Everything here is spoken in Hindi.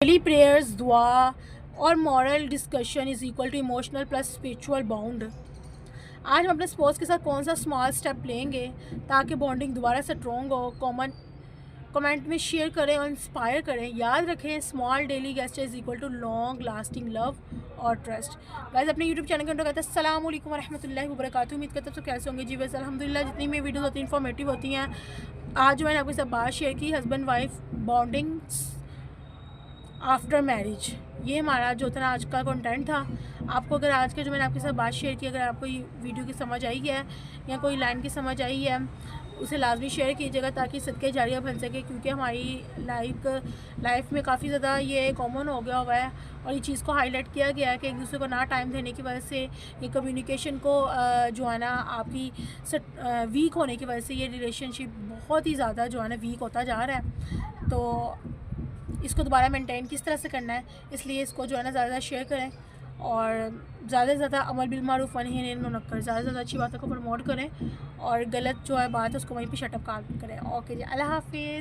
डेली प्रेयर्स, दुआ और moral discussion is equal to emotional plus spiritual bound. आज हम अपने स्पोर्ट्स के साथ कौन सा स्मॉल स्टेप लेंगे ताकि बॉन्डिंग दोबारा से स्ट्रॉन्ग हो? कमेंट में शेयर करें और इंस्पायर करें। याद रखें, small daily gesture is equal to long lasting love और ट्रस्ट। गाइस, अपने यूट्यूब चैनल के अंदर कहते हैं अस्सलाम वालेकुम रहमतुल्लाहि व बरकातुहू। उम्मीद करते हैं सब कैसे होंगे। जी वैसे अल्हम्दुलिल्लाह, जितनी भी वीडियोस होती हैं इन्फॉर्मेटिव होती हैं। आज मैंने आपके साथ बात शेयर की husband wife bonding after marriage. ये हमारा जो था आज का कंटेंट था। आपको अगर आज के जो मैंने आपके साथ बात शेयर की, अगर आपको ये वीडियो की समझ आई है या कोई लाइन की समझ आई है, उसे लाजमी शेयर कीजिएगा ताकि सदके जारिया बन सके। क्योंकि हमारी लाइफ में काफ़ी ज़्यादा ये कॉमन हो गया हुआ है और ये चीज़ को हाईलाइट किया गया है कि एक दूसरे को ना टाइम देने की वजह से, ये कम्युनिकेशन को जो है ना आपकी वीक होने की वजह से ये रिलेशनशिप बहुत ही ज़्यादा जो है ना वीक होता जा रहा है। तो इसको दोबारा मेंटेन किस तरह से करना है, इसलिए इसको जो है ना ज़्यादा शेयर करें और ज़्यादा से ज़्यादा अमल बिल मारूफ व नही अनिल मुनक्कर, ज़्यादा से ज़्यादा अच्छी बातों को प्रमोट करें और गलत जो है बात है उसको वहीं पे शटअप करें। ओके जी, अल्लाह हाफिज़।